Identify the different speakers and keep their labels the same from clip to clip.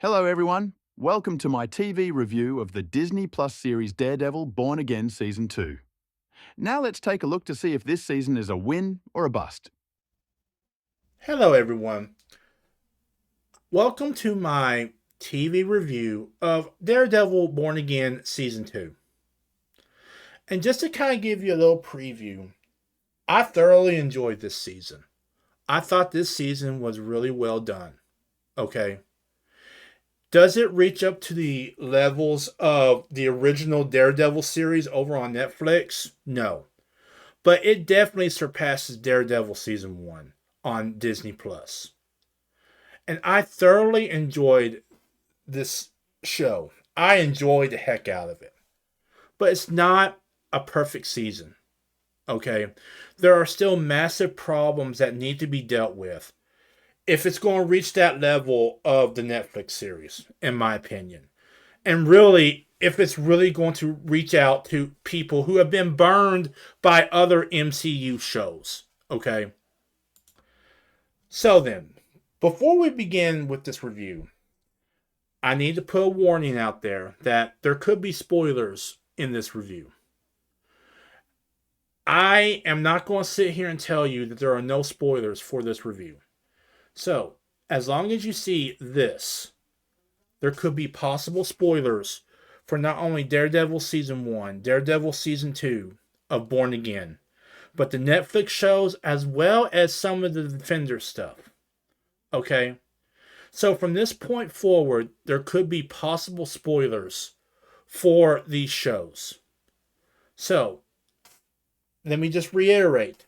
Speaker 1: Hello, everyone. Welcome to my TV review of the Disney Plus series Daredevil Born Again Season 2. Now let's take a look to see if this season is a win or a bust.
Speaker 2: Hello, everyone. Welcome to my TV review of Daredevil Born Again Season 2. And just to kind of give you a little preview, I thoroughly enjoyed this season. I thought this season was really well done. Okay. Does it reach up to the levels of the original Daredevil series over on Netflix? No. But it definitely surpasses Daredevil Season 1 on Disney Plus. And I thoroughly enjoyed this show. I enjoyed the heck out of it. But it's not a perfect season. Okay? There are still massive problems that need to be dealt with if it's going to reach that level of the Netflix series, in my opinion. And really, if it's really going to reach out to people who have been burned by other MCU shows. Okay? So then, before we begin with this review, I need to put a warning out there that there could be spoilers in this review. I am not going to sit here and tell you that there are no spoilers for this review. So, as long as you see this, there could be possible spoilers for not only Daredevil Season 1, Daredevil Season 2 of Born Again, but the Netflix shows as well as some of the Defender stuff. Okay? So from this point forward, there could be possible spoilers for these shows. So, let me just reiterate.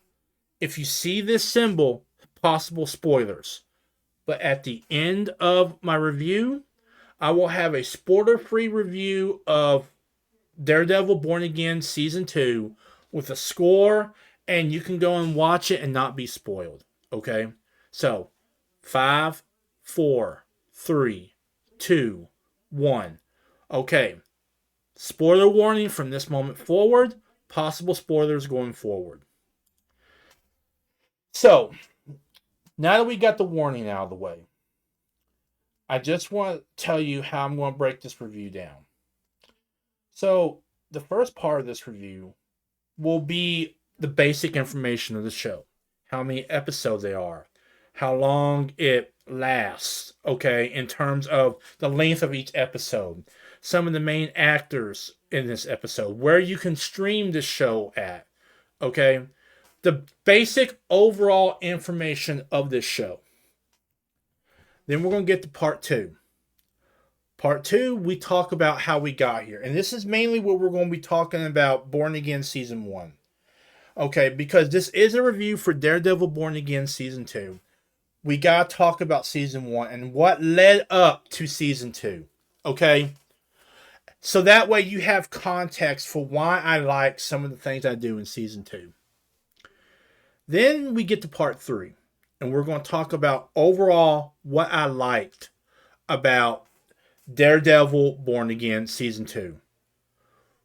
Speaker 2: If you see this symbol, possible spoilers. But at the end of my review, I will have a spoiler-free review of Daredevil Born Again Season 2 with a score, and you can go and watch it and not be spoiled. Okay? So, 5, 4, 3, 2, 1. Okay. Spoiler warning from this moment forward. Possible spoilers going forward. So, now that we got the warning out of the way, I just want to tell you how I'm going to break this review down. So, the first part of this review will be the basic information of the show. How many episodes there are. How long it lasts, okay, in terms of the length of each episode. Some of the main actors in this episode. Where you can stream this show at, okay. The basic overall information of this show. Then we're going to get to part 2. Part 2, we talk about how we got here. And this is mainly what we're going to be talking about Born Again Season 1. Okay, because this is a review for Daredevil Born Again Season 2. We got to talk about Season 1 and what led up to Season 2. Okay? So that way you have context for why I like some of the things I do in Season 2. Then we get to part 3. And we're going to talk about overall what I liked about Daredevil Born Again Season 2.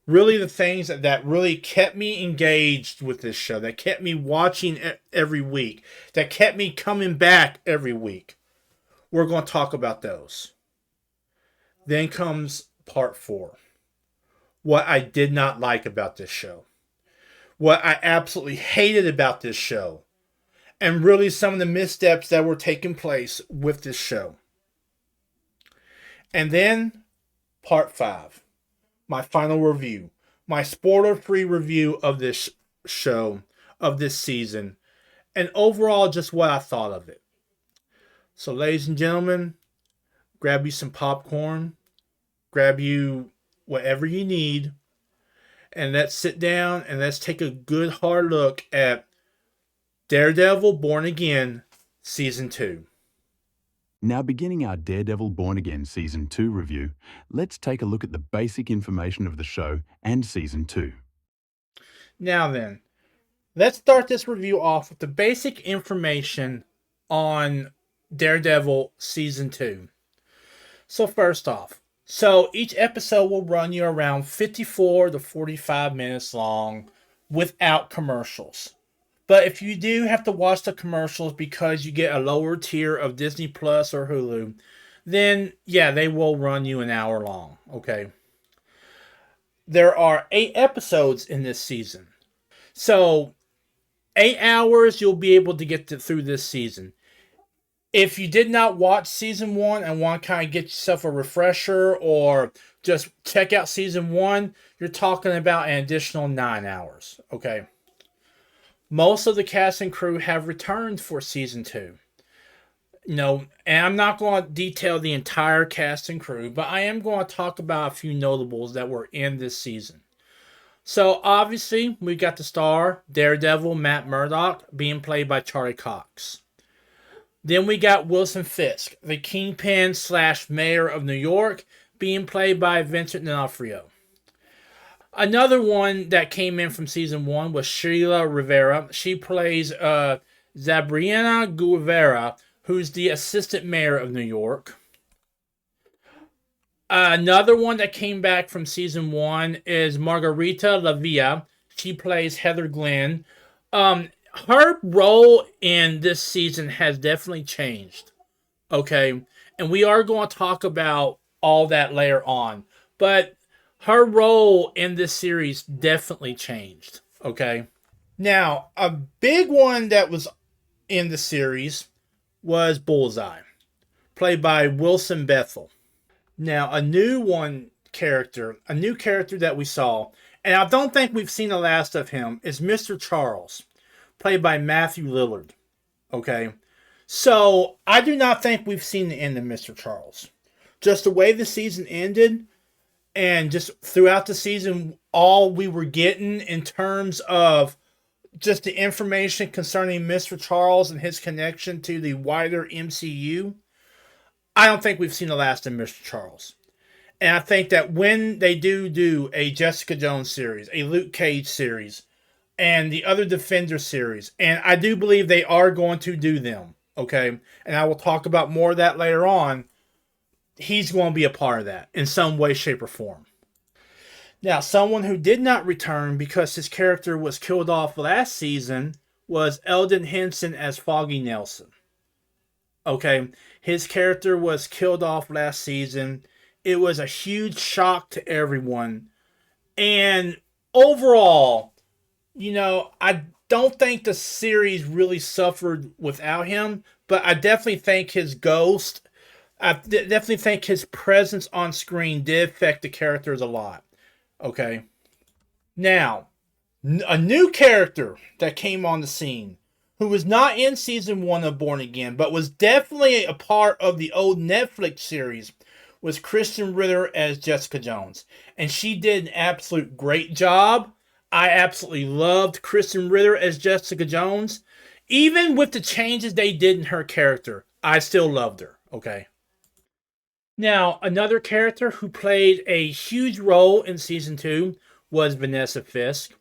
Speaker 2: Really the things that really kept me engaged with this show, that kept me watching every week, that kept me coming back every week. We're going to talk about those. Then comes part 4. What I did not like about this show. What I absolutely hated about this show. And really some of the missteps that were taking place with this show. And then part 5. My final review. My spoiler-free review of this show, of this season. And overall, just what I thought of it. So, ladies and gentlemen, grab you some popcorn. Grab you whatever you need. And let's sit down and let's take a good hard look at Daredevil Born Again Season 2.
Speaker 1: Now, beginning our Daredevil Born Again Season 2 review, let's take a look at the basic information of the show and Season 2.
Speaker 2: Now then, let's start this review off with the basic information on Daredevil Season 2. So first off, each episode will run you around 54 to 45 minutes long without commercials. But if you do have to watch the commercials because you get a lower tier of Disney Plus or Hulu, then yeah, they will run you an hour long. Okay. There are 8 episodes in this season. So 8 hours, you'll be able to through this season. If you did not watch season one and want to kind of get yourself a refresher or just check out season one, you're talking about an additional 9 hours. Okay. Most of the cast and crew have returned for season two. And I'm not going to detail the entire cast and crew, but I am going to talk about a few notables that were in this season. So obviously, we got the star, Daredevil Matt Murdock, being played by Charlie Cox. Then we got Wilson Fisk, the Kingpin / Mayor of New York, being played by Vincent D'Onofrio. Another one that came in from season one was Sheila Rivera. She plays Zabriana Guevara, who's the assistant mayor of New York. Another one that came back from season one is Margarita Lavia. She plays Heather Glenn. Her role in this season has definitely changed. Okay. And we are going to talk about all that later on. But her role in this series definitely changed. Okay. Now, a big one that was in the series was Bullseye, played by Wilson Bethel. Now, a new character that we saw, and I don't think we've seen the last of him, is Mr. Charles, played by Matthew Lillard. Okay? So, I do not think we've seen the end of Mr. Charles. Just the way the season ended, and just throughout the season, all we were getting in terms of just the information concerning Mr. Charles and his connection to the wider MCU, I don't think we've seen the last of Mr. Charles. And I think that when they do a Jessica Jones series, a Luke Cage series, and the other Defender series, and I do believe they are going to do them, okay? And I will talk about more of that later on. He's going to be a part of that in some way, shape, or form. Now, someone who did not return because his character was killed off last season was Eldon Henson as Foggy Nelson. Okay, his character was killed off last season. It was a huge shock to everyone. And overall, I don't think the series really suffered without him, but I definitely think his ghost, I definitely think his presence on screen did affect the characters a lot. Okay. Now, a new character that came on the scene, who was not in season one of Born Again, but was definitely a part of the old Netflix series, was Kristen Ritter as Jessica Jones. And she did an absolute great job. I absolutely loved Kristen Ritter as Jessica Jones. Even with the changes they did in her character, I still loved her. Okay. Now, another character who played a huge role in season two was Vanessa Fisk.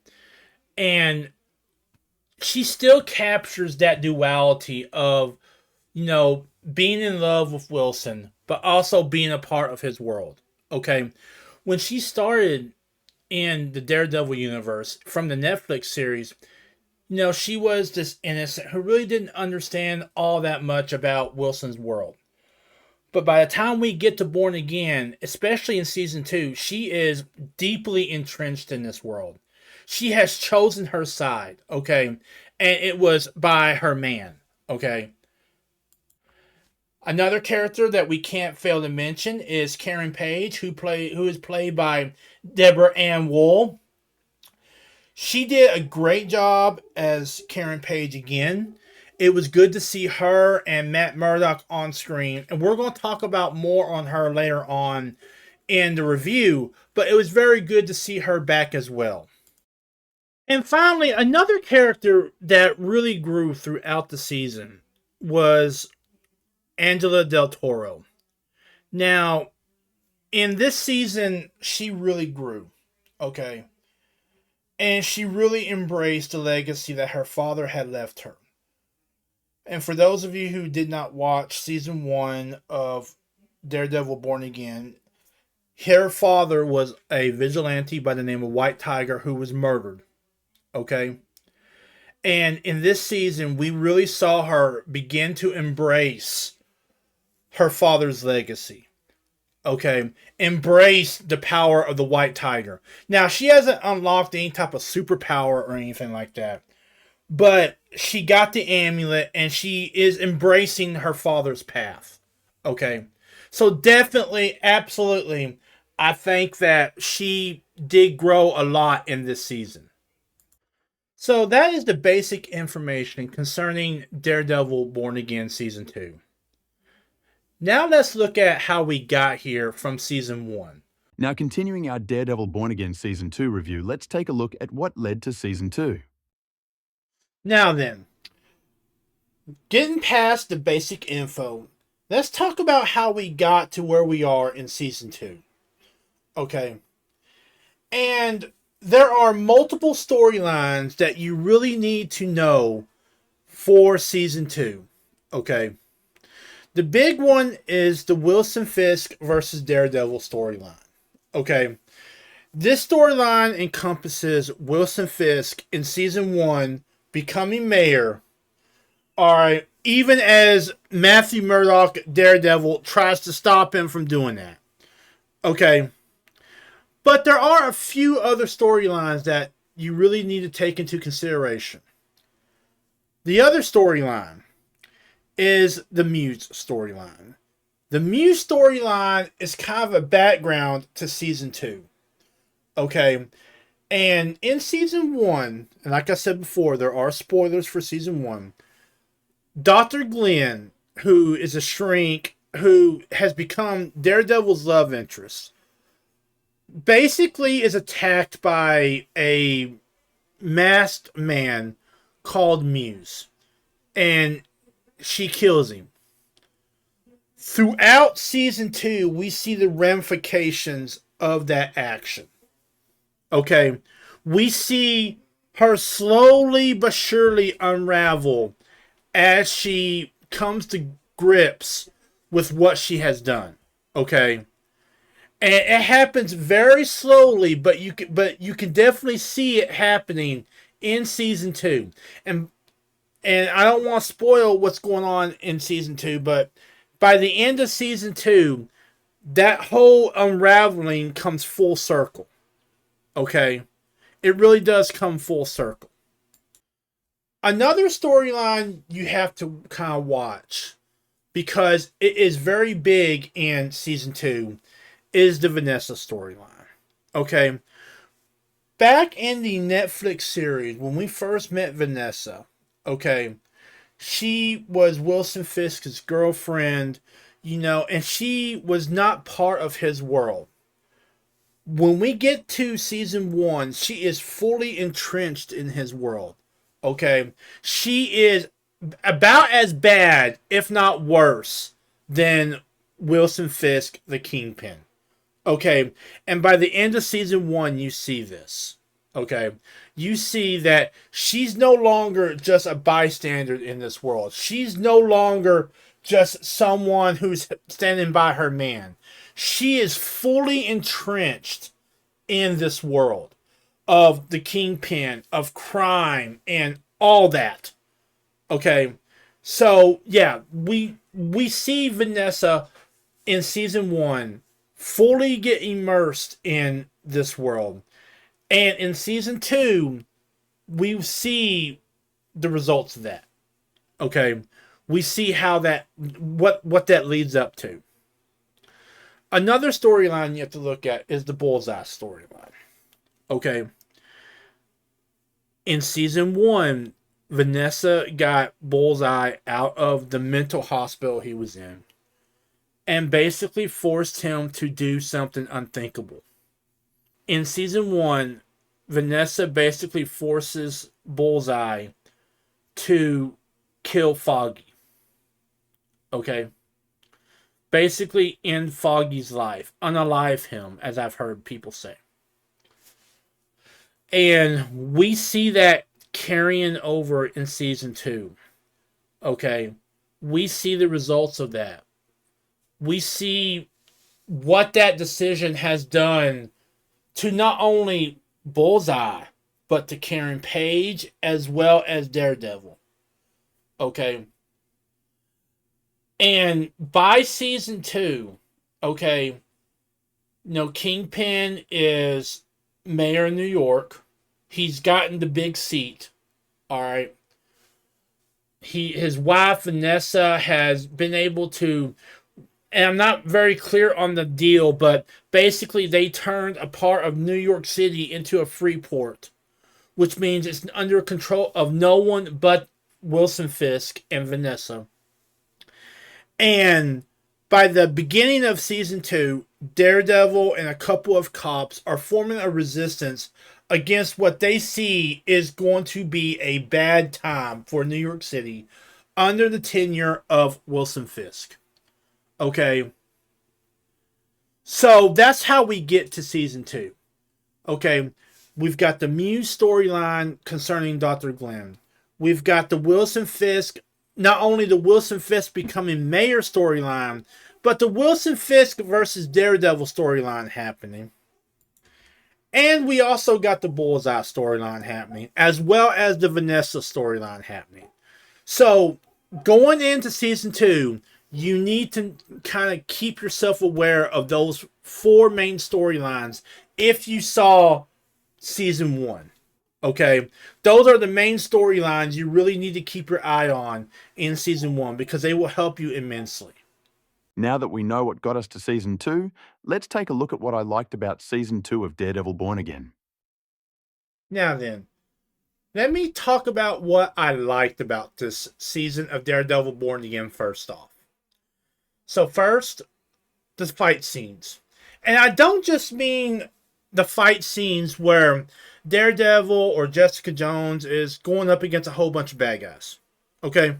Speaker 2: And she still captures that duality of, being in love with Wilson, but also being a part of his world. Okay. When she started in the Daredevil universe from the Netflix series, she was this innocent who really didn't understand all that much about Wilson's world. But by the time we get to Born Again, especially in season two, she is deeply entrenched in this world. She has chosen her side, okay? And it was by her man, okay? Another character that we can't fail to mention is Karen Page, who is played by Deborah Ann Wool. She did a great job as Karen Page again. It was good to see her and Matt Murdock on screen. And we're going to talk about more on her later on in the review. But it was very good to see her back as well. And finally, another character that really grew throughout the season was Angela Del Toro. Now, in this season, she really grew. Okay. And she really embraced the legacy that her father had left her. And for those of you who did not watch season one of Daredevil Born Again, her father was a vigilante by the name of White Tiger who was murdered. Okay? And in this season, we really saw her begin to embrace her father's legacy. Okay, embrace the power of the White Tiger. Now, she hasn't unlocked any type of superpower or anything like that, but she got the amulet and she is embracing her father's path. Okay, so definitely, absolutely, I think that she did grow a lot in this season. So that is the basic information concerning Daredevil Born Again Season 2. Now let's look at how we got here from Season 1.
Speaker 1: Now, continuing our Daredevil Born Again Season 2 review, let's take a look at what led to Season 2.
Speaker 2: Now then, getting past the basic info, let's talk about how we got to where we are in Season 2. Okay. And there are multiple storylines that you really need to know for Season 2. Okay. The big one is the Wilson Fisk versus Daredevil storyline. Okay. This storyline encompasses Wilson Fisk in Season 1 becoming mayor. Alright, even as Matthew Murdock, Daredevil, tries to stop him from doing that. Okay. But there are a few other storylines that you really need to take into consideration. The other storyline is the Muse storyline. The Muse storyline is kind of a background to Season 2. Okay. And in Season 1, and like I said before, there are spoilers for Season 1. Dr. Glenn, who is a shrink who has become Daredevil's love interest, basically is attacked by a masked man called Muse. And she kills him. Throughout Season 2, we see the ramifications of that action. Okay. We see her slowly but surely unravel as she comes to grips with what she has done. Okay. And it happens very slowly, but you can definitely see it happening in Season 2. And I don't want to spoil what's going on in Season 2, but by the end of Season 2, that whole unraveling comes full circle. Okay? It really does come full circle. Another storyline you have to kind of watch, because it is very big in Season 2, is the Vanessa storyline. Okay? Back in the Netflix series, when we first met Vanessa, okay, she was Wilson Fisk's girlfriend, and she was not part of his world. When we get to Season 1, she is fully entrenched in his world. Okay? She is about as bad, if not worse, than Wilson Fisk, the Kingpin. Okay? And by the end of Season 1, you see this. Okay, you see that she's no longer just a bystander in this world. She's no longer just someone who's standing by her man. She is fully entrenched in this world of the Kingpin, of crime, and all that. Okay, so yeah, we see Vanessa in Season 1 fully get immersed in this world. And in Season 2, we see the results of that. Okay? We see how that, what that leads up to. Another storyline you have to look at is the Bullseye storyline. Okay? In Season 1, Vanessa got Bullseye out of the mental hospital he was in and basically forced him to do something unthinkable. In Season 1, Vanessa basically forces Bullseye to kill Foggy. Okay? Basically end Foggy's life. Unalive him, as I've heard people say. And we see that carrying over in Season 2. Okay? We see the results of that. We see what that decision has done to not only Bullseye, but to Karen Page as well as Daredevil. Okay. And by season 2, okay, Kingpin is mayor of New York. He's gotten the big seat. All right. His wife Vanessa has been able to, and I'm not very clear on the deal, but basically they turned a part of New York City into a free port, which means it's under control of no one but Wilson Fisk and Vanessa. And by the beginning of season 2, Daredevil and a couple of cops are forming a resistance against what they see is going to be a bad time for New York City under the tenure of Wilson Fisk. Okay. So that's how we get to season 2. Okay. We've got the Muse storyline concerning Dr. Glenn. We've got the Wilson Fisk, not only the Wilson Fisk becoming mayor storyline, but the Wilson Fisk versus Daredevil storyline happening. And we also got the Bullseye storyline happening, as well as the Vanessa storyline happening. So, going into season 2, you need to kind of keep yourself aware of those 4 main storylines if you saw season 1. Okay, those are the main storylines you really need to keep your eye on in season 1 because they will help you immensely.
Speaker 1: Now that we know what got us to season 2, let's take a look at what I liked about season 2 of Daredevil Born Again.
Speaker 2: Now then, let me talk about what I liked about this season of Daredevil Born Again first off. So first, the fight scenes. And I don't just mean the fight scenes where Daredevil or Jessica Jones is going up against a whole bunch of bad guys. Okay?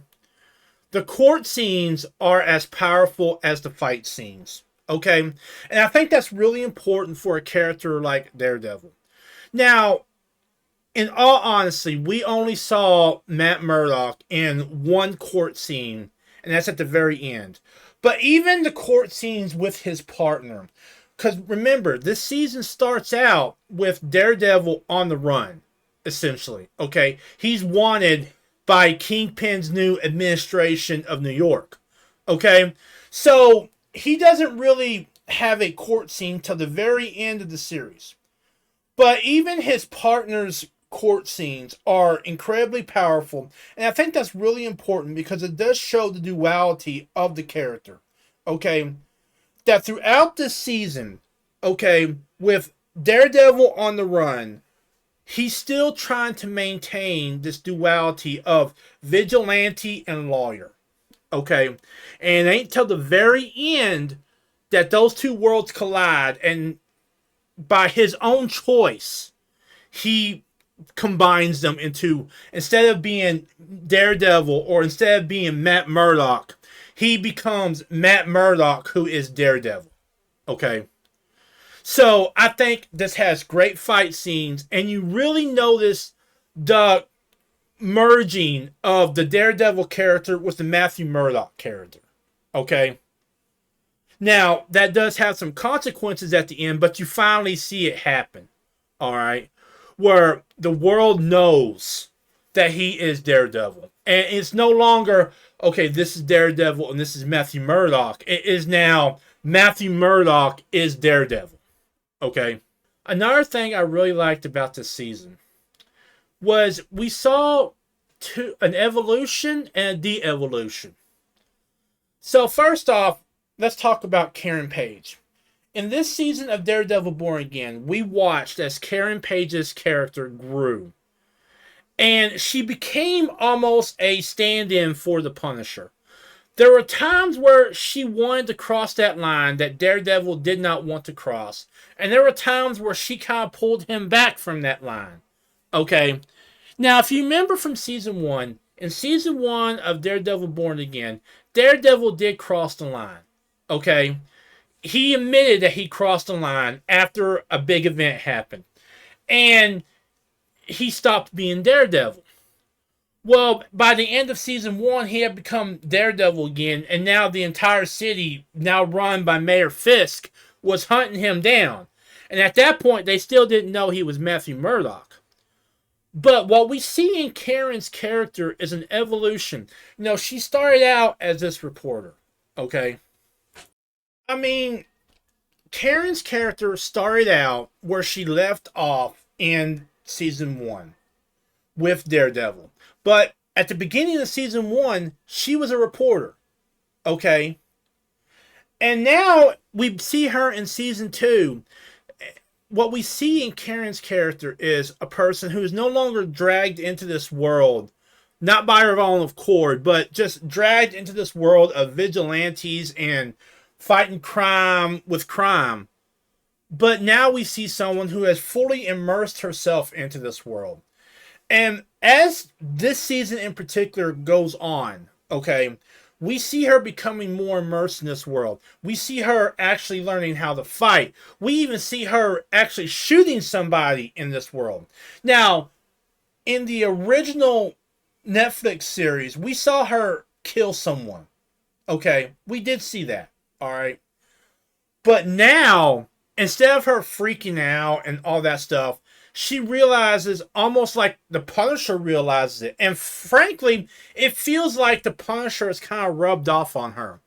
Speaker 2: The court scenes are as powerful as the fight scenes. Okay? And I think that's really important for a character like Daredevil. Now, in all honesty, we only saw Matt Murdock in one court scene, and that's at the very end. But even the court scenes with his partner, because remember, this season starts out with Daredevil on the run, essentially. Okay, he's wanted by Kingpin's new administration of New York. Okay, so he doesn't really have a court scene till the very end of the series. But even his partner's court scenes are incredibly powerful, and I think that's really important because it does show the duality of the character. Okay, that throughout this season, okay, with Daredevil on the run, he's still trying to maintain this duality of vigilante and lawyer. Okay, and it ain't till the very end that those two worlds collide, and by his own choice, he combines them into, instead of being Daredevil or instead of being Matt Murdock, he becomes Matt Murdock, who is Daredevil. Okay. So I think this has great fight scenes, and you really notice the merging of the Daredevil character with the Matthew Murdock character. Okay. Now, that does have some consequences at the end, but you finally see it happen. All right. Where the world knows that he is Daredevil. And it's no longer, okay, this is Daredevil and this is Matthew Murdock. It is now Matthew Murdock is Daredevil. Okay. Another thing I really liked about this season was we saw an evolution and a de-evolution. So first off, let's talk about Karen Page. In this season of Daredevil Born Again, we watched as Karen Page's character grew. And she became almost a stand-in for the Punisher. There were times where she wanted to cross that line that Daredevil did not want to cross. And there were times where she kind of pulled him back from that line. Okay. Now, if you remember from season 1, in season 1 of Daredevil Born Again, Daredevil did cross the line. Okay. He admitted that he crossed the line after a big event happened. And he stopped being Daredevil. Well, by the end of season 1, he had become Daredevil again, and now the entire city, now run by Mayor Fisk, was hunting him down. And at that point, they still didn't know he was Matthew Murdock. But what we see in Karen's character is an evolution. You know, she started out as this reporter. Okay. I mean, Karen's character started out where she left off in season 1 with Daredevil. But at the beginning of season 1, she was a reporter. Okay. And now we see her in season 2. What we see in Karen's character is a person who is no longer dragged into this world, not by her own accord, but just dragged into this world of vigilantes and fighting crime with crime. But now we see someone who has fully immersed herself into this world. And as this season in particular goes on, okay, we see her becoming more immersed in this world. We see her actually learning how to fight. We even see her actually shooting somebody in this world. Now, in the original Netflix series, we saw her kill someone. Okay, we did see that. All right. But now, instead of her freaking out and all that stuff, she realizes, almost like the Punisher realizes it. And frankly, it feels like the Punisher is kind of rubbed off on her.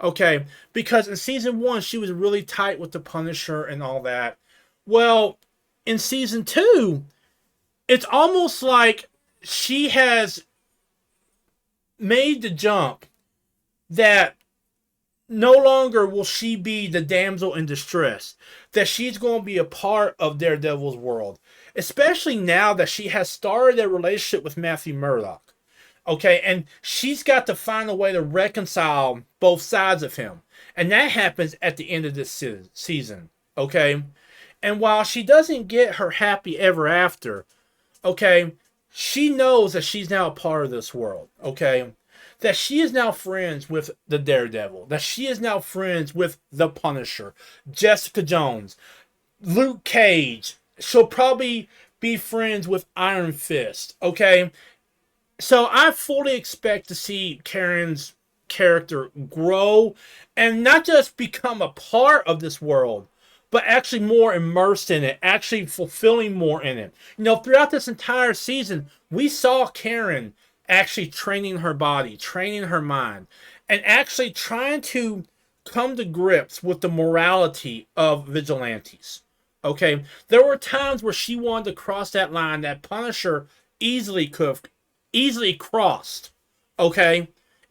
Speaker 2: Okay, because in season 1, she was really tight with the Punisher and all that. Well, in season 2, it's almost like she has made the jump that no longer will she be the damsel in distress, that she's going to be a part of Daredevil's world, especially now that she has started a relationship with Matthew Murdock. Okay, and she's got to find a way to reconcile both sides of him, and that happens at the end of this season. Okay, and while she doesn't get her happy ever after, okay, she knows that she's now a part of this world. Okay, that she is now friends with the Daredevil, that she is now friends with the Punisher, Jessica Jones, Luke Cage. She'll probably be friends with Iron Fist. Okay, so I fully expect to see Karen's character grow and not just become a part of this world, but actually more immersed in it, actually fulfilling more in it. You know, throughout this entire season, we saw Karen actually training her body, training her mind, and actually trying to come to grips with the morality of vigilantes. Okay, there were times where she wanted to cross that line that Punisher easily could have easily crossed. Okay,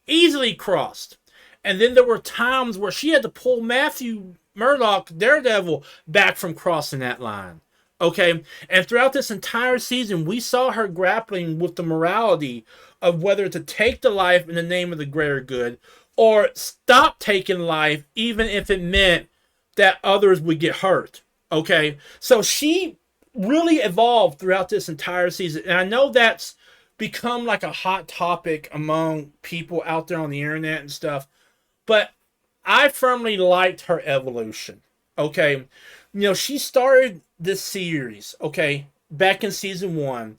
Speaker 2: easily crossed. And then there were times where she had to pull Matthew Murdock, Daredevil, back from crossing that line. Okay, and throughout this entire season, we saw her grappling with the morality of whether to take the life in the name of the greater good or stop taking life, even if it meant that others would get hurt. Okay, so she really evolved throughout this entire season, and I know that's become like a hot topic among people out there on the internet and stuff, but I firmly liked her evolution. Okay, you know, she started this series, okay, back in season 1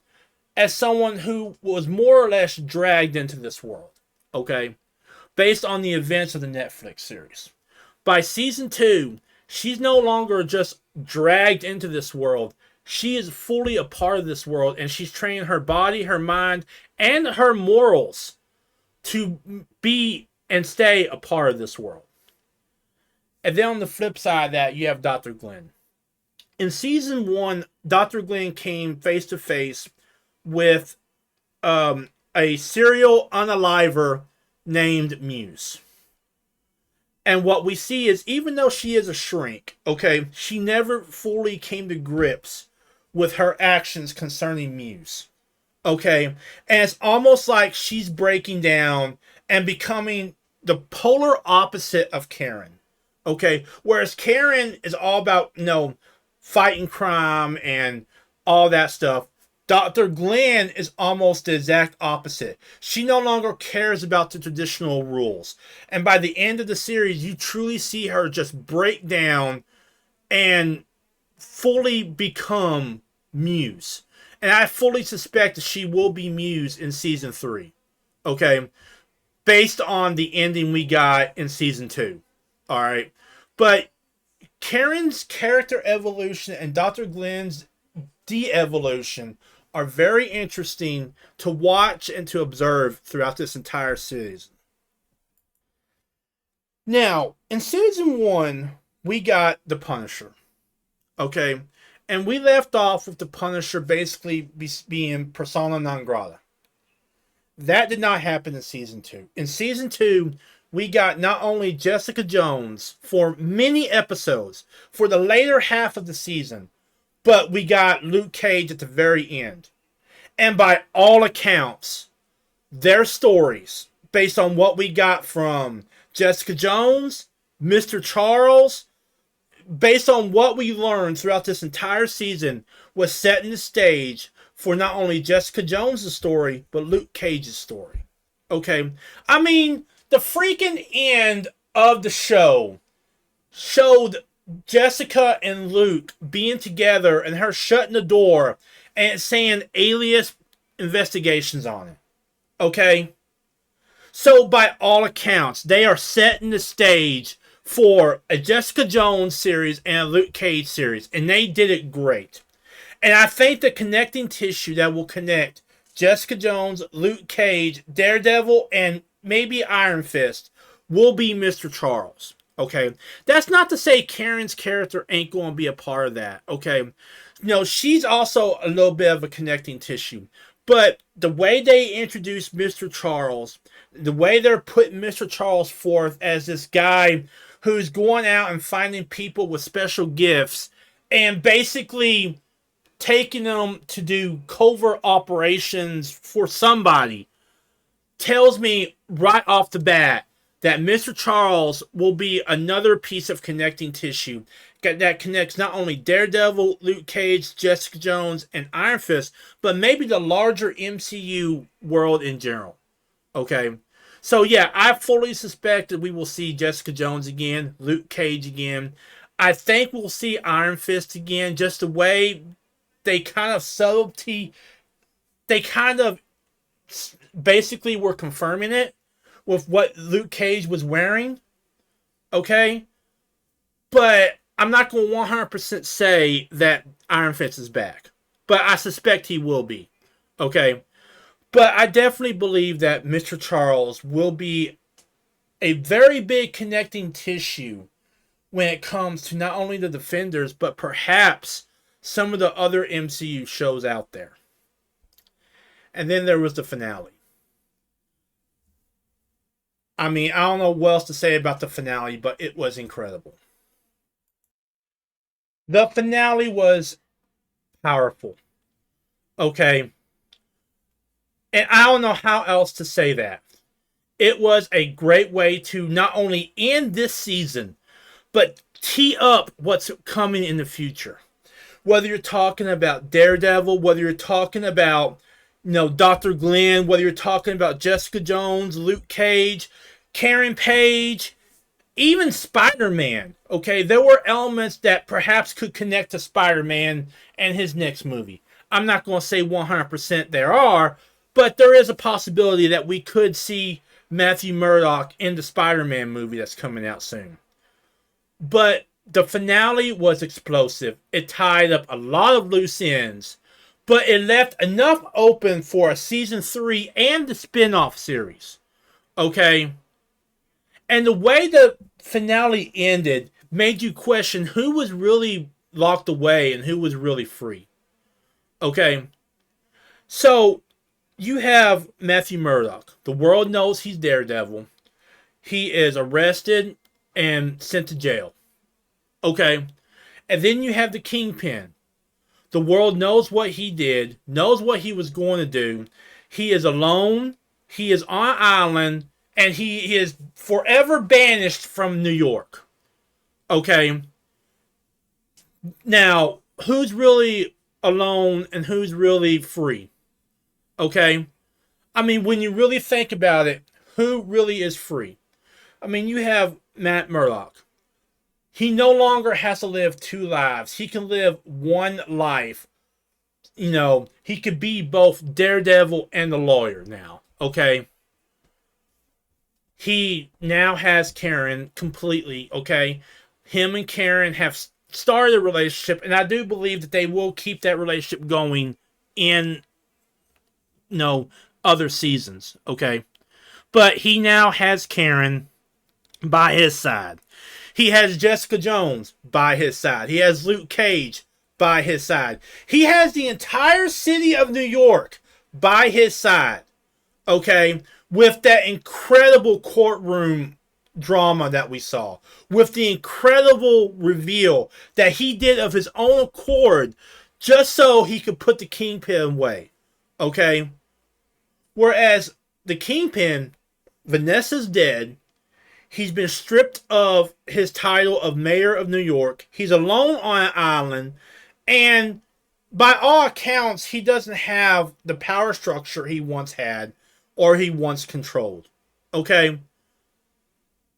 Speaker 2: as someone who was more or less dragged into this world, okay, based on the events of the Netflix series. By season 2, she's no longer just dragged into this world. She is fully a part of this world, and she's training her body, her mind, and her morals to be and stay a part of this world. And then on the flip side of that, you have Dr. Glenn. In season 1, Dr. Glenn came face to face with a serial unaliver named Muse. And what we see is, even though she is a shrink, okay, she never fully came to grips with her actions concerning Muse. Okay, and it's almost like she's breaking down and becoming the polar opposite of Karen. Okay, whereas Karen is all about, you know, fighting crime and all that stuff, Dr. Glenn is almost the exact opposite. She no longer cares about the traditional rules. And by the end of the series, you truly see her just break down and fully become Muse. And I fully suspect that she will be Muse in season 3. Okay? Based on the ending we got in season 2. Alright? But Karen's character evolution and Dr. Glenn's de-evolution are very interesting to watch and to observe throughout this entire series. Now, in season 1, we got the Punisher. Okay? And we left off with the Punisher basically being persona non grata. That did not happen in season 2. In season 2, we got not only Jessica Jones for many episodes, for the later half of the season, but we got Luke Cage at the very end. And by all accounts, their stories, based on what we got from Jessica Jones, Mr. Charles, based on what we learned throughout this entire season, was setting the stage for not only Jessica Jones' story, but Luke Cage's story. Okay? I mean, the freaking end of the show showed Jessica and Luke being together and her shutting the door and saying alias investigations on it. Okay? So, by all accounts, they are setting the stage for a Jessica Jones series and a Luke Cage series, and they did it great. And I think the connecting tissue that will connect Jessica Jones, Luke Cage, Daredevil, and maybe Iron Fist will be Mr. Charles. Okay? That's not to say Karen's character ain't going to be a part of that. Okay? No, she's also a little bit of a connecting tissue. But the way they introduce Mr. Charles, the way they're putting Mr. Charles forth as this guy who's going out and finding people with special gifts and basically taking them to do covert operations for somebody, tells me right off the bat that Mr. Charles will be another piece of connecting tissue that connects not only Daredevil, Luke Cage, Jessica Jones, and Iron Fist, but maybe the larger MCU world in general. Okay? So yeah, I fully suspect that we will see Jessica Jones again, Luke Cage again. I think we'll see Iron Fist again, just the way they kind of basically were confirming it with what Luke Cage was wearing. Okay? But I'm not going to 100% say that Iron Fist is back. But I suspect he will be. Okay? But I definitely believe that Mr. Charles will be a very big connecting tissue when it comes to not only the Defenders, but perhaps some of the other MCU shows out there. And then there was the finale. I mean, I don't know what else to say about the finale, but it was incredible. The finale was powerful. Okay? And I don't know how else to say that. It was a great way to not only end this season, but tee up what's coming in the future. Whether you're talking about Daredevil, whether you're talking about, Dr. Glenn, whether you're talking about Jessica Jones, Luke Cage, Karen Page, even Spider-Man. Okay, there were elements that perhaps could connect to Spider-Man and his next movie. I'm not going to say 100% there are, but there is a possibility that we could see Matthew Murdock in the Spider-Man movie that's coming out soon. But the finale was explosive. It tied up a lot of loose ends, but it left enough open for a season 3 and the spin-off series. Okay? And the way the finale ended made you question who was really locked away and who was really free. Okay? So, you have Matthew Murdock. The world knows he's Daredevil. He is arrested and sent to jail. Okay? And then you have the Kingpin. The world knows what he did, knows what he was going to do. He is alone. He is on an island. And he is forever banished from New York. Okay? Now, who's really alone and who's really free? Okay? I mean, when you really think about it, who really is free? I mean, you have Matt Murdock. He no longer has to live 2 lives. He can live 1 life. He could be both Daredevil and the lawyer now. Okay? He now has Karen completely. Okay? Him and Karen have started a relationship, and I do believe that they will keep that relationship going in other seasons. Okay? But he now has Karen. by his side. He has Jessica Jones by his side. He has Luke Cage by his side. He has the entire city of New York by his side. Okay? With that incredible courtroom drama that we saw. With the incredible reveal that he did of his own accord just so he could put the Kingpin away. Okay? Whereas the Kingpin, Vanessa's dead. He's been stripped of his title of mayor of New York. He's alone on an island. And by all accounts, he doesn't have the power structure he once had or he once controlled. Okay?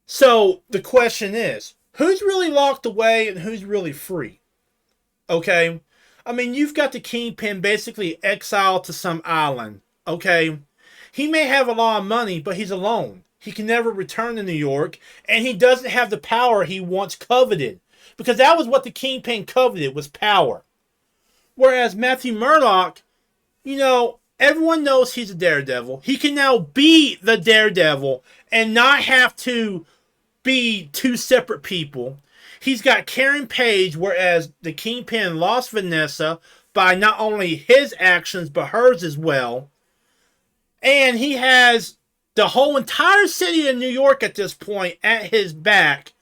Speaker 2: So the question is, who's really locked away and who's really free? Okay? I mean, you've got the Kingpin basically exiled to some island. Okay? He may have a lot of money, but he's alone. He can never return to New York, and he doesn't have the power he once coveted. Because that was what the Kingpin coveted, was power. Whereas Matthew Murdock, everyone knows he's a daredevil. He can now be the daredevil and not have to be two separate people. He's got Karen Page, whereas the Kingpin lost Vanessa by not only his actions, but hers as well. And he has the whole entire city of New York at this point at his back,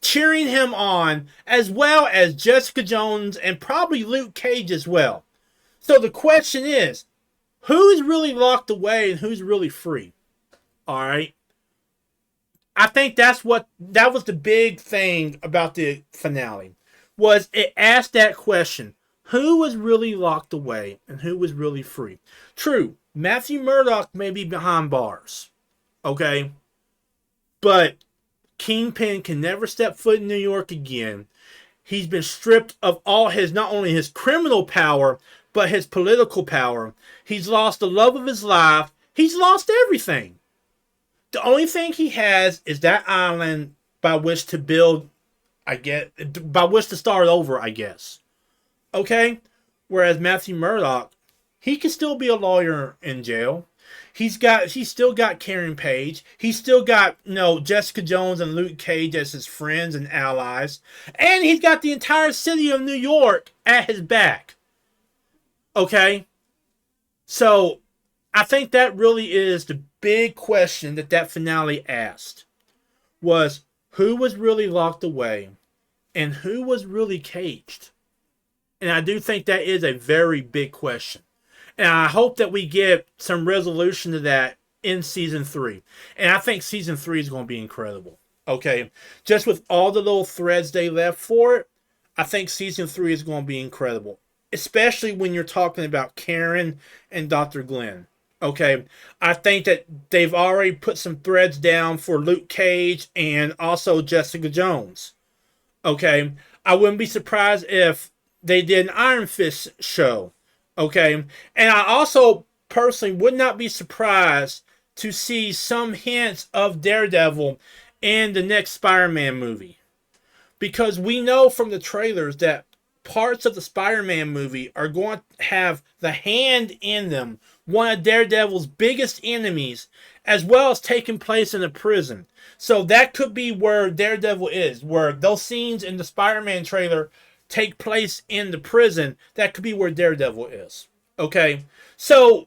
Speaker 2: cheering him on, as well as Jessica Jones and probably Luke Cage as well. So the question is, who's really locked away and who's really free? All right. I think that was the big thing about the finale, was it asked that question. Who was really locked away and who was really free? True, Matthew Murdock may be behind bars. Okay? But Kingpin can never step foot in New York again. He's been stripped of all his, not only his criminal power, but his political power. He's lost the love of his life. He's lost everything. The only thing he has is that island by which to build, by which to start over, I guess. Okay? Whereas Matthew Murdock, he can still be a lawyer in jail. He's still got Karen Page. He's still got, Jessica Jones and Luke Cage as his friends and allies. And he's got the entire city of New York at his back. Okay? So, I think that really is the big question that finale asked. Was, who was really locked away? And who was really caged? And I do think that is a very big question. And I hope that we get some resolution to that in Season 3. And I think Season 3 is going to be incredible. Okay? Just with all the little threads they left for it, I think Season 3 is going to be incredible. Especially when you're talking about Karen and Dr. Glenn. Okay? I think that they've already put some threads down for Luke Cage and also Jessica Jones. Okay? I wouldn't be surprised if they did an Iron Fist show. Okay, and I also personally would not be surprised to see some hints of Daredevil in the next Spider-Man movie. Because we know from the trailers that parts of the Spider-Man movie are going to have the Hand in them, one of Daredevil's biggest enemies, as well as taking place in a prison. So that could be where Daredevil is, where those scenes in the Spider-Man trailer take place in the prison. That could be where Daredevil is. Okay? So,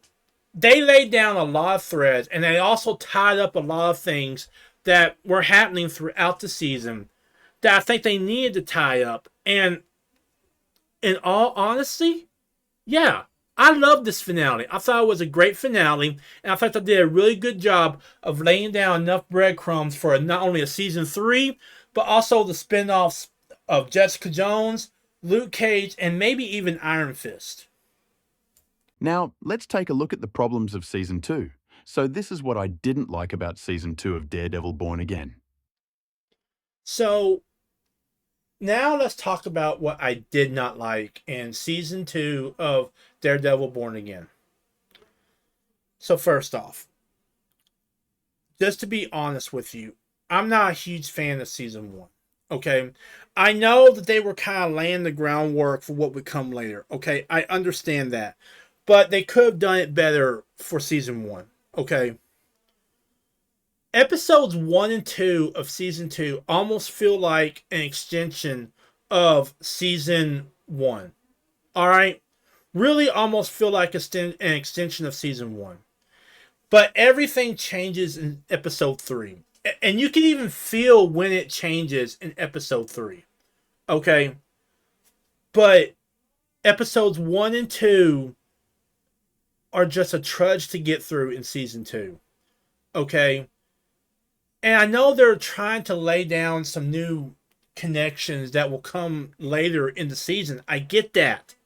Speaker 2: they laid down a lot of threads, and they also tied up a lot of things that were happening throughout the season that I think they needed to tie up. And, in all honesty, yeah, I love this finale. I thought it was a great finale, and I thought they did a really good job of laying down enough breadcrumbs for not only a Season 3, but also the spin-offs of Jessica Jones, Luke Cage, and maybe even Iron Fist.
Speaker 1: Now, let's take a look at the problems of Season 2. So this is what I didn't like about Season 2 of Daredevil Born Again.
Speaker 2: So, now let's talk about what I did not like in Season 2 of Daredevil Born Again. So first off, just to be honest with you, I'm not a huge fan of Season 1. Okay, I know that they were kind of laying the groundwork for what would come later. Okay, I understand that. But they could have done it better for Season 1. Okay. Episodes 1 and 2 of season 2 almost feel like an extension of season 1. All right? Really almost feel like an extension of season 1. But everything changes in episode 3. And you can even feel when it changes in episode 3. Okay? But episodes 1 and 2 are just a trudge to get through in season 2. Okay? And I know they're trying to lay down some new connections that will come later in the season. I get that.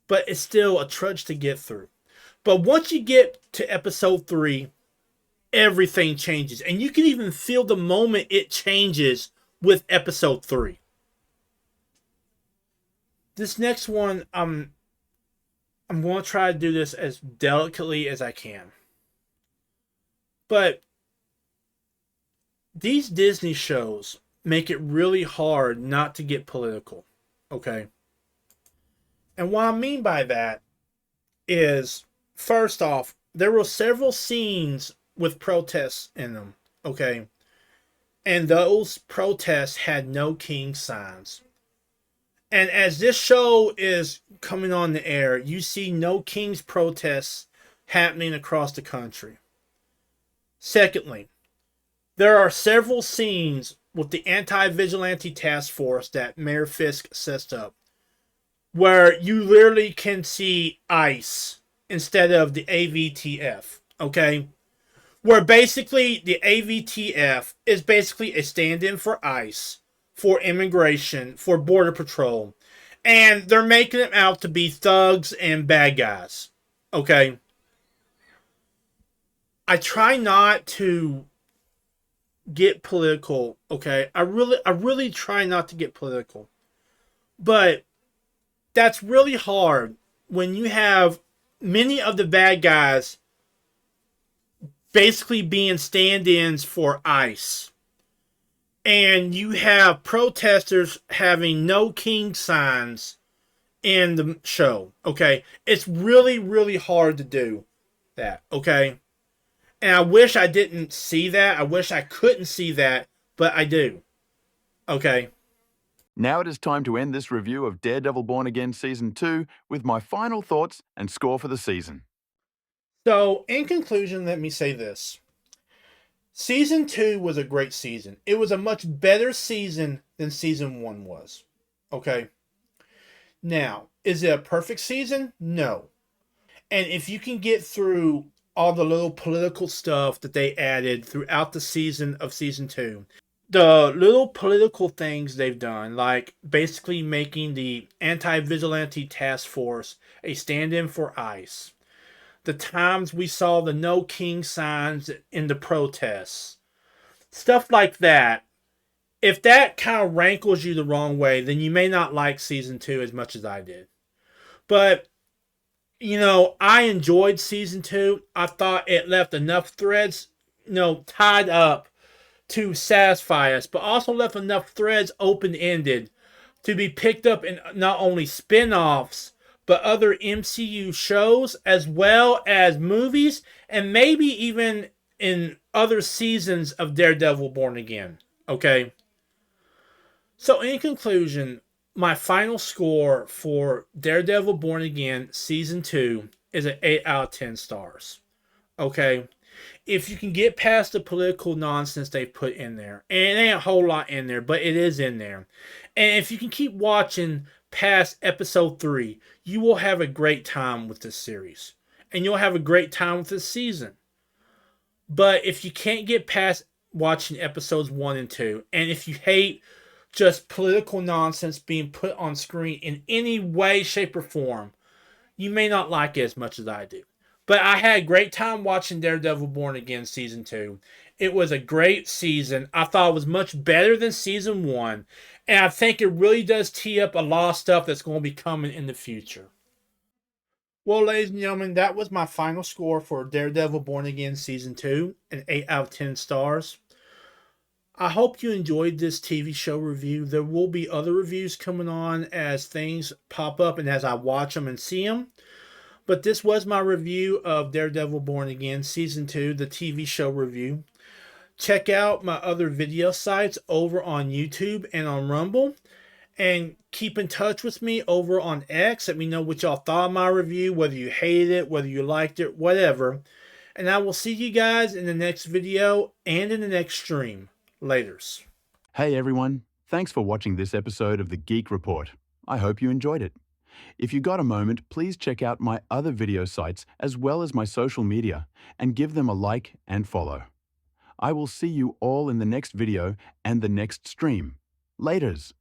Speaker 2: But it's still a trudge to get through. But once you get to episode 3, everything changes. And you can even feel the moment it changes with episode 3. This next one, I'm going to try to do this as delicately as I can. But these Disney shows make it really hard not to get political. Okay? And what I mean by that is, first off, there were several scenes with protests in them. Okay? And those protests had no king signs. And as this show is coming on the air, you see no king's protests happening across the country. Secondly, there are several scenes with the anti-vigilante task force that Mayor Fisk sets up where you literally can see ICE instead of the AVTF, okay? Where basically the AVTF is basically a stand-in for ICE, for immigration, for border patrol, and they're making them out to be thugs and bad guys, okay? I try not to get political, okay? I really try not to get political. But that's really hard when you have many of the bad guys basically being stand-ins for ICE. And you have protesters having no king signs in the show, okay? It's really, really hard to do that, okay? And I wish I didn't see that. I wish I couldn't see that, but I do. Okay.
Speaker 1: Now it is time to end this review of Daredevil Born Again Season 2 with my final thoughts and score for the season.
Speaker 2: So, in conclusion, let me say this. Season 2 was a great season. It was a much better season than Season 1 was. Okay? Now, is it a perfect season? No. And if you can get through all the little political stuff that they added throughout the season of Season 2, the little political things they've done, like basically making the anti-vigilante task force a stand-in for ICE, the times we saw the no king signs in the protests, stuff like that. If that kind of rankles you the wrong way, then you may not like season 2 as much as I did. But, you know, I enjoyed season 2. I thought it left enough threads, tied up to satisfy us, but also left enough threads open-ended to be picked up in not only spin-offs, but other MCU shows, as well as movies, and maybe even in other seasons of Daredevil Born Again. Okay? So, in conclusion, my final score for Daredevil Born Again Season 2 is an 8 out of 10 stars. Okay? If you can get past the political nonsense they put in there, and it ain't a whole lot in there, but it is in there, and if you can keep watching past episode 3, you will have a great time with this series. And you'll have a great time with this season. But if you can't get past watching episodes 1 and 2, and if you hate just political nonsense being put on screen in any way, shape, or form, you may not like it as much as I do. But I had a great time watching Daredevil Born Again Season 2. It was a great season. I thought it was much better than Season 1. And I think it really does tee up a lot of stuff that's going to be coming in the future. Well, ladies and gentlemen, that was my final score for Daredevil Born Again Season 2, an 8 out of 10 stars. I hope you enjoyed this TV show review. There will be other reviews coming on as things pop up and as I watch them and see them. But this was my review of Daredevil Born Again Season 2, the TV show review. check out my other video sites over on YouTube and on Rumble. And keep in touch with me over on X. Let me know what y'all thought of my review, whether you hated it, whether you liked it, whatever. And I will see you guys in the next video and in the next stream. Laters.
Speaker 1: Hey everyone, thanks for watching this episode of the Geek Report. I hope you enjoyed it. If you got a moment, please check out my other video sites as well as my social media and give them a like and follow. I will see you all in the next video and the next stream. Laters.